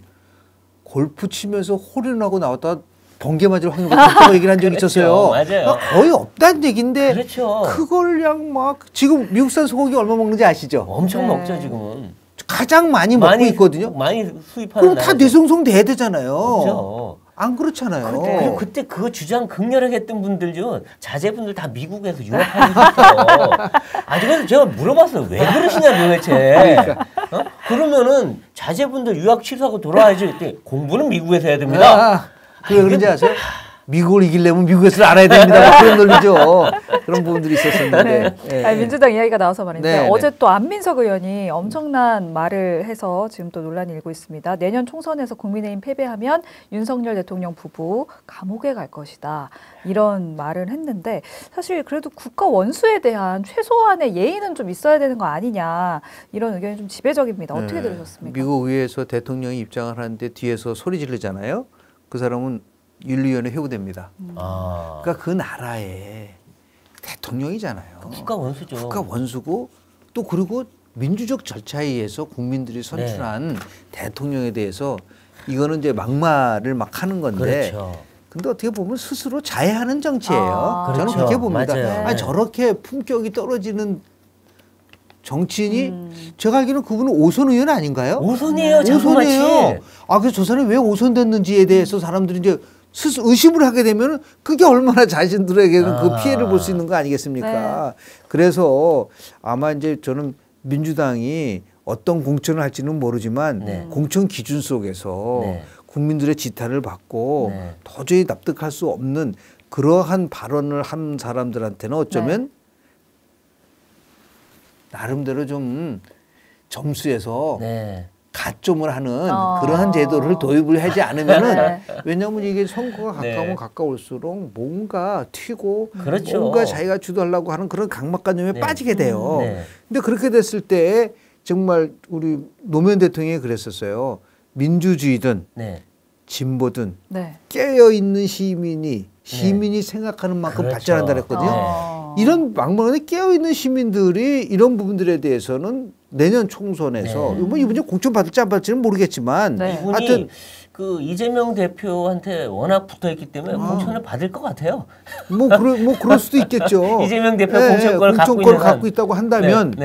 골프 치면서 홀인하고 나왔다 번개 맞을 확률보다 높다고 얘기를 한 적이 있었어요. 맞아요. 거의 없다는 얘기인데 그렇죠. 그걸 그냥 막 지금 미국산 소고기 얼마 먹는지 아시죠? 엄청 먹죠 지금은. 가장 많이 먹고 있거든요. 많이 수입하는 그럼 다 뇌송송 돼야 되잖아요. 그렇죠. 안 그렇잖아요. 그리고 그때 그거 주장 극렬하게 했던 분들요 자제분들 다 미국에서 유학하고 있었어요. 그래서 제가 물어봤어요. 왜 그러시냐 도대체. 그러면은 자제분들 유학 취소하고 돌아와야지. 그때 공부는 미국에서 해야 됩니다. 왜 그런지 아세요? 미국을 이기려면 미국에서 알아야 됩니다. 그런 논리죠. 그런 부분들이 있었었는데. 네. 예. 아니, 민주당 이야기가 나와서 말인데 네, 어제 또 안민석 의원이 엄청난 말을 해서 지금 또 논란이 일고 있습니다. 내년 총선에서 국민의힘 패배하면 윤석열 대통령 부부 감옥에 갈 것이다. 이런 말을 했는데 사실 그래도 국가 원수에 대한 최소한의 예의는 좀 있어야 되는 거 아니냐. 이런 의견이 좀 지배적입니다. 어떻게 들으셨습니까? 미국 의회에서 대통령이 입장을 하는데 뒤에서 소리 지르잖아요. 그 사람은 윤리위원회 회부됩니다. 그러니까 그 나라의 대통령이잖아요. 국가 원수죠. 국가 원수고 또 그리고 민주적 절차에 의해서 국민들이 선출한 대통령에 대해서 이거는 이제 막말을 막 하는 건데 그렇죠. 근데 어떻게 보면 스스로 자해하는 정치예요. 저는 그렇죠. 그렇게 봅니다. 맞아요. 아니, 저렇게 품격이 떨어지는 정치인이 제가 알기로는 그분은 5선 의원 아닌가요? 5선이에요. 자그마치. 5선이에요. 아, 그래서 저 사람이 왜 5선 됐는지에 대해서 사람들이 이제 스스로 의심을 하게 되면 그게 얼마나 자신들에게는 그 피해를 볼 수 있는 거 아니겠습니까? 그래서 아마 이제 저는 민주당이 어떤 공천을 할지는 모르지만 공천 기준 속에서 국민들의 지탄을 받고 도저히 납득할 수 없는 그러한 발언을 한 사람들한테는 어쩌면 나름대로 좀 점수에서 가점을 하는 그러한 제도를 도입을 하지 않으면은 왜냐하면 이게 선거가 가까우면 가까울수록 뭔가 튀고 그렇죠. 뭔가 자기가 주도하려고 하는 그런 강박관념에 빠지게 돼요. 근데 그렇게 됐을 때 정말 우리 노무현 대통령이 그랬었어요. 민주주의든 진보든 깨어있는 시민이 생각하는 만큼 그렇죠. 발전한다 그랬거든요. 이런 막막하게 깨어있는 시민들이 이런 부분들에 대해서는 내년 총선에서 뭐 이분이 공천 받을지 안 받을지는 모르겠지만 이분이 하여튼 그 이재명 대표한테 워낙 붙어있기 때문에 공천을 받을 것 같아요. 뭐 그럴 수도 있겠죠. 이재명 대표 공천권을 갖고 있다고 한다면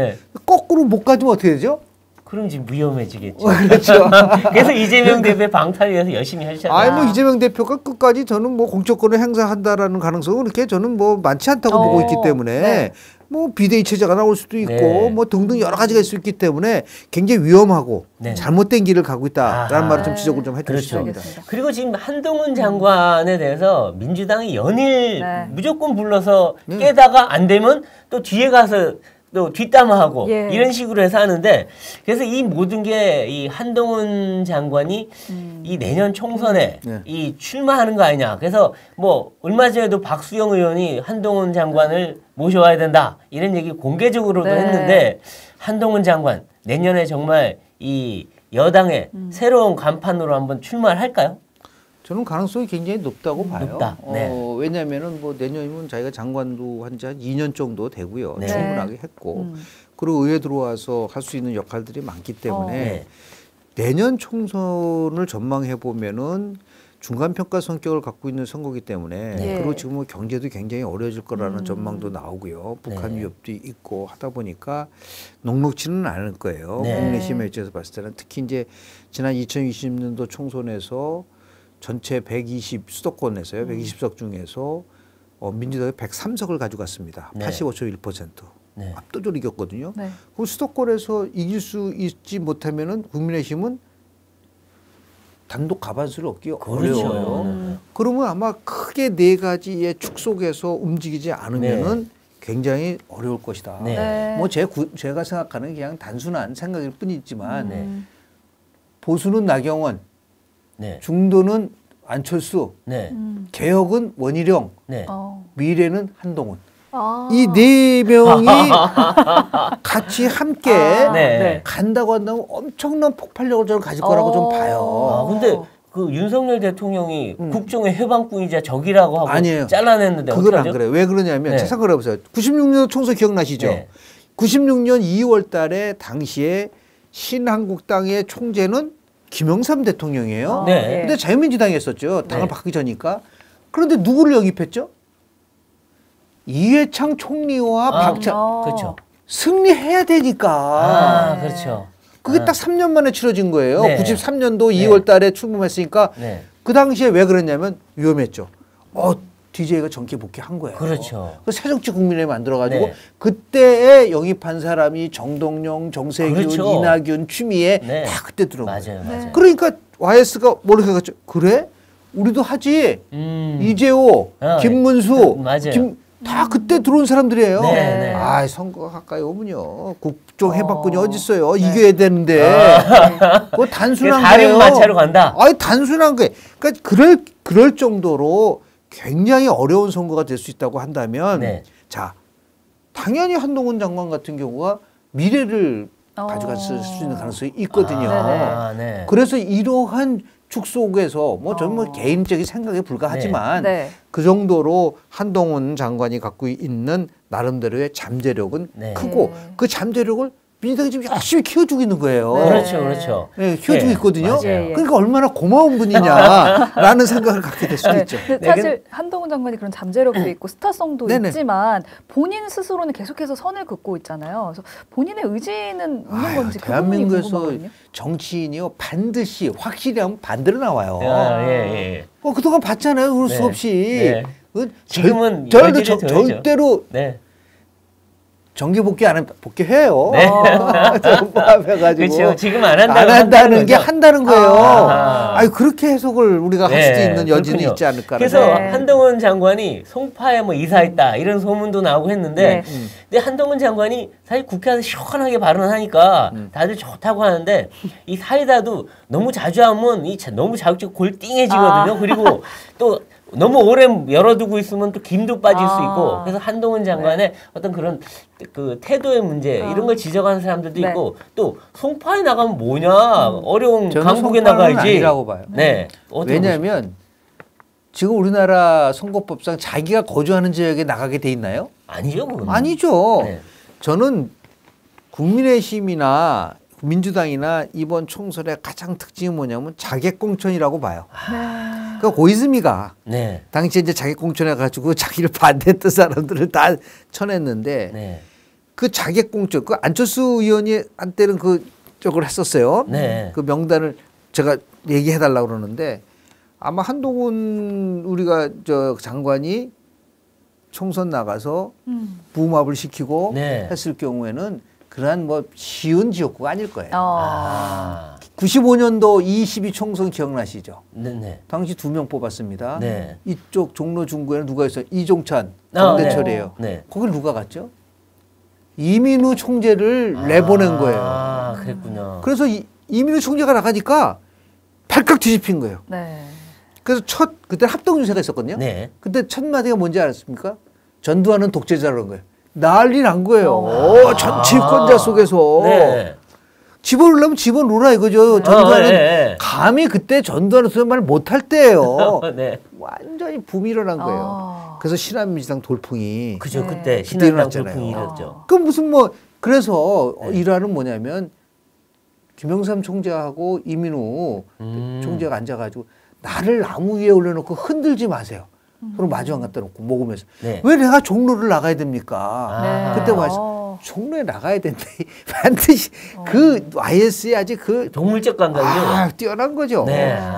거꾸로 못 가지면 어떻게 되죠? 그럼 지금 위험해지겠죠. 그렇죠. 그래서 이재명 대표 방탄을 위해서 열심히 하시잖아요. 아니 뭐 이재명 대표가 끝까지 저는 뭐 공천권을 행사한다라는 가능성은 그렇게 저는 뭐 많지 않다고 보고 있기 때문에 뭐 비대위 체제가 나올 수도 있고 뭐 등등 여러 가지가 있을 수 있기 때문에 굉장히 위험하고 잘못된 길을 가고 있다라는 말을 좀 지적을 좀 해드리고 싶습니다. 그리고 지금 한동훈 장관에 대해서 민주당이 연일 무조건 불러서 깨다가 안 되면 또 뒤에 가서 또 뒷담화하고 이런 식으로 해서 하는데 그래서 이 모든 게 이 한동훈 장관이 이 내년 총선에 이 출마하는 거 아니냐. 그래서 뭐 얼마 전에도 박수영 의원이 한동훈 장관을 모셔와야 된다. 이런 얘기 공개적으로도 했는데 한동훈 장관 내년에 정말 이 여당의 새로운 간판으로 한번 출마를 할까요? 저는 가능성이 굉장히 높다고 봐요. 높다. 왜냐하면은 뭐 내년이면 자기가 장관도 한 지 한 2년 정도 되고요. 충분하게 했고 그리고 의회 들어와서 할 수 있는 역할들이 많기 때문에 내년 총선을 전망해 보면은 중간 평가 성격을 갖고 있는 선거기 때문에 그리고 지금 뭐 경제도 굉장히 어려워질 거라는 전망도 나오고요. 북한 위협도 있고 하다 보니까 녹록지는 않을 거예요. 국민의힘의 입장에서 봤을 때는 특히 이제 지난 2020년도 총선에서 전체 120 수도권에서요. 120석 중에서 민주당이 103석을 가져갔습니다. 85.1%. 압도적으로 이겼거든요. 그럼 수도권에서 이길 수 있지 못하면은 국민의힘은 단독 가반수를 얻기 어려워요. 그러면 아마 크게 네 가지의 축 속에서 움직이지 않으면은 굉장히 어려울 것이다. 뭐 제가 생각하는 그냥 단순한 생각일 뿐이지만 보수는 나경원, 중도는 안철수, 개혁은 원희룡, 미래는 한동훈. 이 네 명이 같이 함께 간다고 한다면 엄청난 폭발력을 저는 가질 거라고 좀 봐요. 근데 그 윤석열 대통령이 국정의 해방꾼이자 적이라고 하고 아니에요. 잘라냈는데 그건 안 그래요. 왜 그러냐면 자 생각을 해보세요. 96년 총선 기억나시죠? 96년 2월 달에 당시에 신한국당의 총재는 김영삼 대통령이에요. 근데 자유민주당이 했었죠. 당을 바꾸기 전이니까. 그런데 누구를 영입했죠? 이회창 총리와 그렇죠. 승리해야 되니까. 그렇죠. 그게 딱 3년 만에 치러진 거예요. 93년도 2월 달에 출범했으니까 그 당시에 왜 그랬냐면 위험했죠. DJ가 정기 복귀한 거예요. 그렇죠. 그 새정치국민회의를 만들어가지고 그때에 영입한 사람이 정동영, 정세균, 이낙연, 추미애 다 그때 들어온 거예요. 맞아요. 그러니까 YS가 뭐라고 했죠? 그래? 우리도 하지. 이재호, 김문수, 맞아요. 다 그때 들어온 사람들이에요. 네, 네. 아, 선거가 가까이 오면요. 국정 해방권이 어딨어요. 이겨야 되는데. 그거 단순한 거예요. 다른 마차로 간다. 아니, 단순한 거예요. 그러니까 그럴 정도로 굉장히 어려운 선거가 될 수 있다고 한다면 자, 당연히 한동훈 장관 같은 경우가 미래를 가져갔을 수 있는 가능성이 있거든요. 그래서 이러한 축속에서 뭐 저는 뭐 개인적인 생각에 불과하지만 그 정도로 한동훈 장관이 갖고 있는 나름대로의 잠재력은 크고 그 잠재력을 민주당이 지금 열심히 키워주고 있는 거예요. 그렇죠, 그렇죠. 네, 키워주고 있거든요. 맞아요. 그러니까 얼마나 고마운 분이냐라는 생각을 갖게 될 수도 있죠. 사실 한동훈 장관이 그런 잠재력도 있고 스타성도 있지만 본인 스스로는 계속해서 선을 긋고 있잖아요. 그래서 본인의 의지는 있는 건지 그 부분이 궁금하거든요. 정치인이요 반드시 확실히 하면 반대로 나와요. 그동안 봤잖아요. 그럴 수 없이. 지금은 절대로 정기 복귀 안 복귀해요. 그렇죠. 지금 안 한다는 게 한다는 거예요. 아니 그렇게 해석을 우리가 할 수도 있는 여지는 있지 않을까. 그래서 한동훈 장관이 송파에 뭐 이사했다 이런 소문도 나오고 했는데, 근데 한동훈 장관이 사실 국회에서 시원하게 발언하니까 다들 좋다고 하는데 이 사이다도 너무 자주 하면 너무 자극적이고 골띵해지거든요. 그리고 또 너무 오래 열어두고 있으면 또 김도 빠질 수 있고, 그래서 한동훈 장관의 어떤 그런 그 태도의 문제 이런 걸 지적하는 사람들도 있고, 또 송파에 나가면 뭐냐 어려운 강북에 나가야지. 아니라고 봐요. 왜냐하면 지금 우리나라 선거법상 자기가 거주하는 지역에 나가게 돼 있나요? 아니죠. 그건. 아니죠. 저는 국민의힘이나 민주당이나 이번 총선의 가장 특징이 뭐냐면 자객공천이라고 봐요. 그러니까 고이즈미가 당시에 이제 자객공천해 가지고 자기를 반대했던 사람들을 다 쳐냈는데 그 자객공천, 그 안철수 의원이 한때는 그쪽을 했었어요. 그 명단을 제가 얘기해 달라고 그러는데 아마 한동훈 우리가 저 장관이 총선 나가서 부음합을 시키고 했을 경우에는 그러한 뭐 쉬운 지역구가 아닐 거예요. 95년도 22 총선 기억나시죠? 당시 2명 뽑았습니다. 이쪽 종로 중구에는 누가 있어요? 이종찬, 정대철이에요. 거길 누가 갔죠? 이민우 총재를 내보낸 거예요. 그랬군요. 그래서 이민우 총재가 나가니까 발칵 뒤집힌 거예요. 그래서 그때 합동유세가 있었거든요. 그때 첫 마디가 뭔지 알았습니까? 전두환은 독재자라는 거예요. 난리 난 거예요. 전치권자 속에서. 집어넣으려면 집어넣으라 이거죠. 전두환은 감히 그때 전두환은 소리 말 못할 때예요. 완전히 붐이 일어난 거예요. 그래서 신한민주당 돌풍이. 그죠. 그때 신한민주당 돌풍이 일었죠. 그 무슨 그래서 일화는 뭐냐면 김영삼 총재하고 이민우 총재가 앉아가지고 나를 나무 위에 올려놓고 흔들지 마세요. 그럼 마주 안 갖다 놓고 먹으면서 왜 내가 종로를 나가야 됩니까? 그때 와서 종로에 나가야 된다. 반드시 그 YS의 아직 그 동물적 감각이요. 뛰어난 거죠.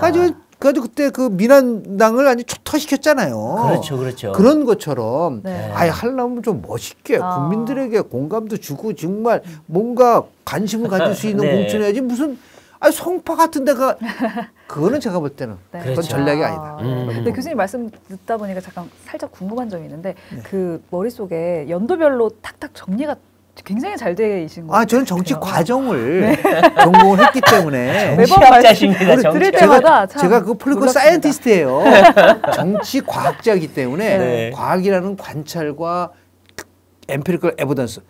가지고 그때 그 민한당을 아주 초토시켰잖아요. 그렇죠. 그런 것처럼 아예 하려면 좀 멋있게 국민들에게 공감도 주고 정말 뭔가 관심을 가질 수 있는 공천해야지 무슨 송파 같은 데가 그거는 제가 볼 때는 그건 전략이 아니다. 근데 교수님 말씀 듣다 보니까 잠깐 살짝 궁금한 점이 있는데 그 머릿속에 연도별로 탁탁 정리가 굉장히 잘 되신 거예요. 저는 정치 과정을 전공을 했기 때문에 정치학자십니다. 들을 때마다 제가 그 폴리티컬 사이언티스트예요. 정치 과학자이기 때문에 과학이라는 관찰과 엠피리컬 에비던스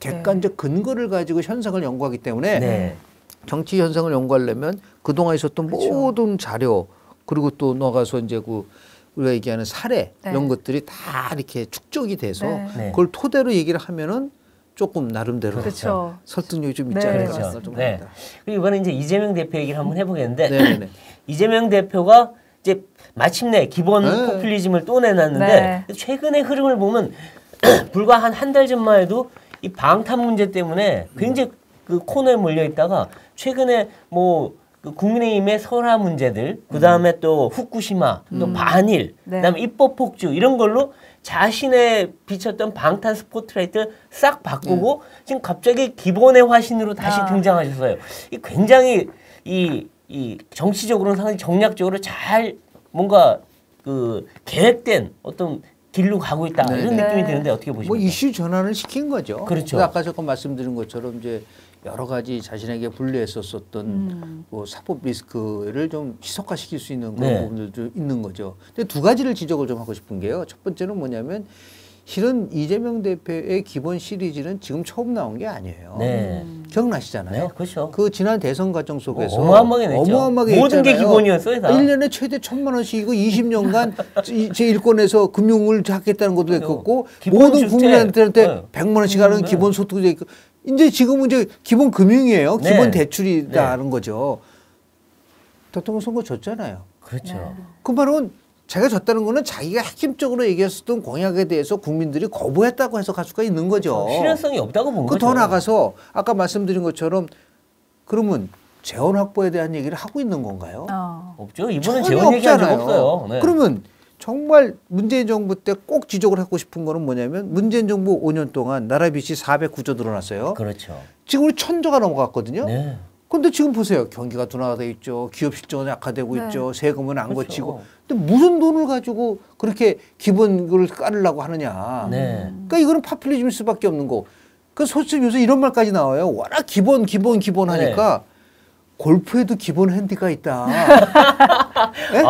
객관적 근거를 가지고 현상을 연구하기 때문에 정치 현상을 연구하려면 그동안 있었던 모든 자료 그리고 또 나가서 이제 우리가 얘기하는 사례 이런 것들이 다 이렇게 축적이 돼서 그걸 토대로 얘기를 하면은 조금 나름대로 설득력이 좀 있지 않을까 생각을 좀 합니다. 그리고 이번에 이제 이재명 대표 얘기를 한번 해보겠는데 이재명 대표가 이제 마침내 기본 포퓰리즘을 또 내놨는데 최근의 흐름을 보면 불과 한 달 전만 해도 이 방탄 문제 때문에 굉장히 그 코너에 몰려 있다가 최근에 그 국민의힘의 설화 문제들, 그 다음에 또 후쿠시마, 또 반일, 그다음에 입법 폭주 이런 걸로 자신의 비쳤던 방탄 스포트라이트를 싹 바꾸고 지금 갑자기 기본의 화신으로 다시 등장하셨어요. 이 굉장히 이 정치적으로는 상당히 정략적으로 잘 뭔가 그 계획된 어떤 길로 가고 있다 네. 이런 네. 느낌이 드는데 어떻게 보십니까? 뭐 이슈 전환을 시킨 거죠. 그렇죠. 아까 잠깐 말씀드린 것처럼 이제 여러 가지 자신에게 불리했었던 뭐 사법 리스크를 좀 희석화시킬 수 있는 그런 네. 부분들도 있는 거죠. 근데 두 가지를 지적을 좀 하고 싶은 게요. 첫 번째는 뭐냐면 실은 이재명 대표의 기본 시리즈는 지금 처음 나온 게 아니에요. 네. 기억나시잖아요. 네, 그렇죠. 그 지난 대선 과정 속에서 어마어마하게 냈죠. 어마어마하게 모든 게 했잖아요. 기본이었어요, 다. 1년에 최대 1,000만 원씩이고 20년간 제 일권에서 금융을 하겠다는 것도 됐고 기본 모든 주택. 국민한테 네. 100만 원씩 하는 기본 소득도 있고 이제 지금은 이제 기본 금융이에요. 네. 기본 대출이라는 거죠. 대통령 선거 졌잖아요. 그렇죠. 그 말은 자기가 졌다는 거는 자기가 핵심적으로 얘기했었던 공약에 대해서 국민들이 거부했다고 해석할 수가 있는 거죠. 실현성이 없다고 본 거죠. 더 나가서 아까 말씀드린 것처럼 그러면 재원 확보에 대한 얘기를 하고 있는 건가요? 없죠. 이번엔 전혀 재원 얘기한 적 없잖아요. 없어요. 네. 그러면 정말 문재인 정부 때 꼭 지적을 하고 싶은 거는 뭐냐면 문재인 정부 5년 동안 나라 빚이 409조 늘어났어요. 그렇죠. 지금 우리 1,000조가 넘어갔거든요. 네. 근데 지금 보세요. 경기가 둔화돼 있죠. 기업 실적은 약화되고 네. 있죠. 세금은 안 그렇죠. 거치고. 근데 무슨 돈을 가지고 그렇게 기본을 깔으려고 하느냐. 네. 그러니까 이거는 파퓰리즘일 수밖에 없는 거. 그 솔직히 요새 이런 말까지 나와요. 워낙 기본 하니까 골프에도 기본 핸디가 있다. 예?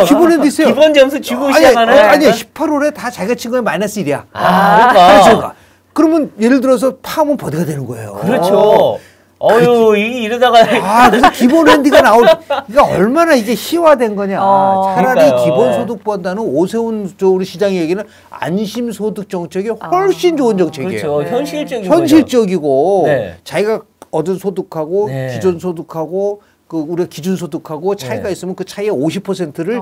기본 핸디 있어요. 기본 점수 주고 시작하는. 아니 18홀에 다 자기가 친 거에 마이너스 1이야. 그러니까. 그렇죠. 그러면 예를 들어서 파하면 버디가 되는 거예요. 그렇죠. 어유 이러다가 그래서 기본 핸디가 그러니까 얼마나 이게 희화된 거냐. 차라리 그러니까요. 기본소득보다는 오세훈 우리 시장이 얘기는 안심소득 정책이 훨씬 좋은 정책이에요. 그렇죠. 현실적인 현실적이고 네. 자기가 얻은 소득하고 네. 기존 소득하고 그 우리가 기준 소득하고 차이가 네. 있으면 그 차이의 50%를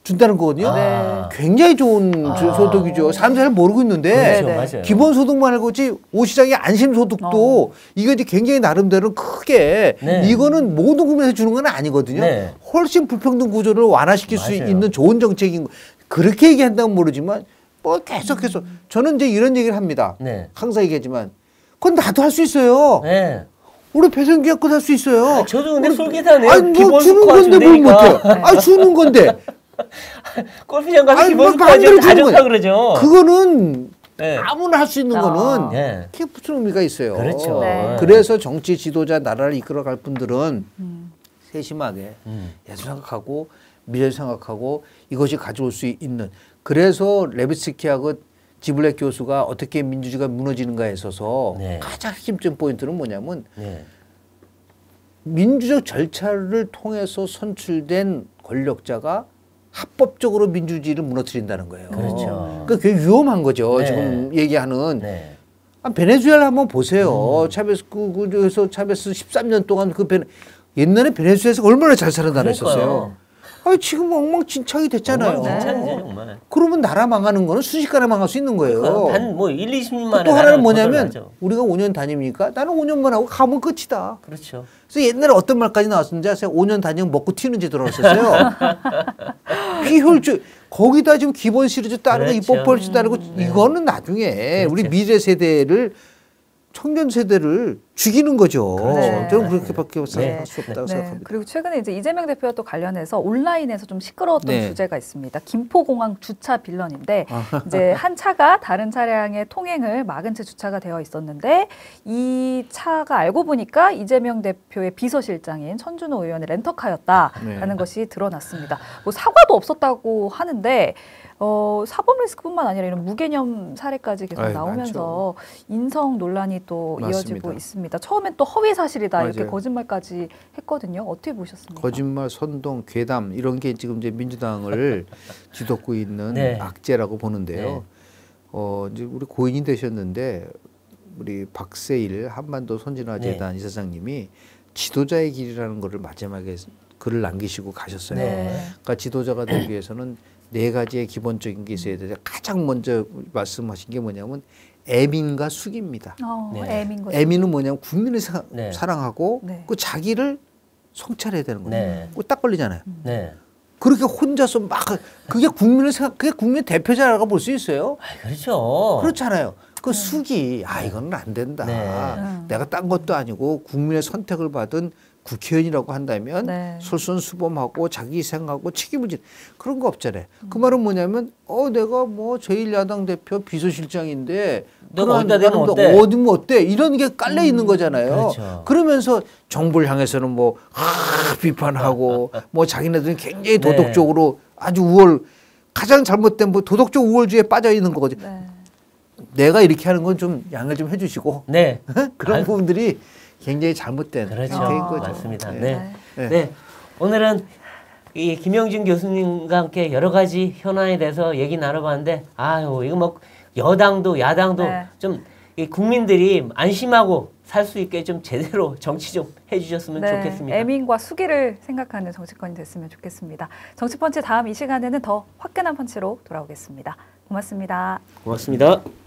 준다는 거거든요. 네. 굉장히 좋은 소득이죠. 사람들이 잘 모르고 있는데 그렇죠. 네. 맞아요. 기본소득만 알고지 오시장의 안심소득도 이거 이제 굉장히 나름대로 크게 네. 이거는 모든 국민에서 주는 건 아니거든요. 네. 훨씬 불평등 구조를 완화시킬 수 맞아요. 있는 좋은 정책인 거. 그렇게 얘기한다면 모르지만 뭐 계속해서 저는 이제 이런 얘기를 합니다. 네. 항상 얘기하지만 그건 나도 할 수 있어요. 네. 우리 배송기업 것도 할 수 있어요. 저도 근데 솔깃하네요. 아니 뭐 기본 주는 스코어 건데 뭘 준다니까. 못해? 아 주는 건데. 골프장 가서 아니, 기본 뭐 스코어 마음대로 좀 주는 가졌다 거야. 그러죠. 그거는 네. 아무나 할 수 있는 거는 네. 이렇게 붙은 의미가 있어요. 그렇죠. 네. 그래서 정치 지도자 나라를 이끌어갈 분들은 세심하게 예수 생각하고 미래 생각하고 이것이 가져올 수 있는. 그래서 레비츠키하고 지블렉 교수가 어떻게 민주주의가 무너지는가에 있어서 네. 가장 핵심적인 포인트는 뭐냐면 네. 민주적 절차를 통해서 선출된 권력자가 합법적으로 민주주의를 무너뜨린다는 거예요. 그렇죠. 그러니까 그게 위험한 거죠. 네. 지금 얘기하는. 네. 베네수엘라 한번 보세요. 차베스 그래서 차베스 13년 동안 옛날에 베네수엘에서 얼마나 잘 사는 나라였었어요. 그러니까요. 아니 지금 엉망진창이 됐잖아요. 엉망진창이죠, 정말. 그러면 나라 망하는 거는 순식간에 망할 수 있는 거예요. 단뭐 1, 20년 만에 또 하나는 뭐냐면 거절하죠. 우리가 5년 다닙니까? 나는 5년만 하고 가면 끝이다. 그렇죠. 그래서 옛날에 어떤 말까지 나왔는지 아세요? 5년 다니면 먹고 튀는 제도라고 했었어요. 비효율적. 거기다 지금 기본 시리즈 따르고 그렇죠. 입법 펄시 따르고 이거는 나중에 우리 미래 세대를 청년 세대를 죽이는 거죠. 네. 저는 그렇게밖에 네. 생각할 수 없다고 네. 생각합니다. 그리고 최근에 이제 이재명 대표와 또 관련해서 온라인에서 좀 시끄러웠던 네. 주제가 있습니다. 김포공항 주차 빌런인데 이제 한 차가 다른 차량의 통행을 막은 채 주차가 되어 있었는데 이 차가 알고 보니까 이재명 대표의 비서실장인 천준호 의원의 렌터카였다라는 네. 것이 드러났습니다. 뭐 사과도 없었다고 하는데 사법 리스크뿐만 아니라 이런 무개념 사례까지 계속 아유, 나오면서 인성 논란이 또 맞습니다. 이어지고 있습니다. 처음엔 또 허위 사실이다 이렇게 맞아요. 거짓말까지 했거든요. 어떻게 보셨습니까? 거짓말, 선동, 괴담 이런 게 지금 이제 민주당을 뒤덮고 있는 네. 악재라고 보는데요. 이제 우리 고인이 되셨는데 우리 박세일 한반도 선진화재단 이사장님이 지도자의 길이라는 거를 마지막에 글을 남기시고 가셨어요. 네. 그러니까 지도자가 되기 위해서는 4가지의 기본적인 게 있어야 되는데 가장 먼저 말씀하신 게 뭐냐면 애민과 숙입니다. 네. 애민 거죠. 애민은 뭐냐면 국민을 네. 사랑하고 네. 그 자기를 성찰해야 되는 거예요. 네. 그거 딱 걸리잖아요. 네. 그렇게 혼자서 막 그게 그게 국민 대표자라고 볼 수 있어요. 그렇죠. 그렇잖아요. 그 숙이 이거는 안 된다. 네. 내가 딴 것도 아니고 국민의 선택을 받은 국회의원이라고 한다면 네. 솔선수범하고 자기 생각하고 책임을 지 그런 거 없잖아요. 그 말은 뭐냐면 내가 뭐 제1야당 대표 비서실장인데 내가 어디다 대면 어때? 어디면 어때? 이런 게 깔려 있는 거잖아요. 그렇죠. 그러면서 정부를 향해서는 뭐 비판하고 뭐 자기네들은 굉장히 도덕적으로 아주 가장 잘못된 뭐 도덕적 우월주의에 빠져 있는 거거든요. 네. 내가 이렇게 하는 건 좀 양을 좀 해주시고 네. 그런 부분들이 굉장히 잘못된 그렇죠. 상태인 거죠. 맞습니다. 네. 네. 네. 네. 오늘은 이 김영준 교수님과 함께 여러 가지 현안에 대해서 얘기 나눠봤는데 아유 이거 뭐 여당도 야당도 네. 좀 이 국민들이 안심하고 살 수 있게 좀 제대로 정치 좀 해주셨으면 네. 좋겠습니다. 애민과 수기를 생각하는 정치권이 됐으면 좋겠습니다. 정치펀치 다음 이 시간에는 더 화끈한 펀치로 돌아오겠습니다. 고맙습니다. 고맙습니다.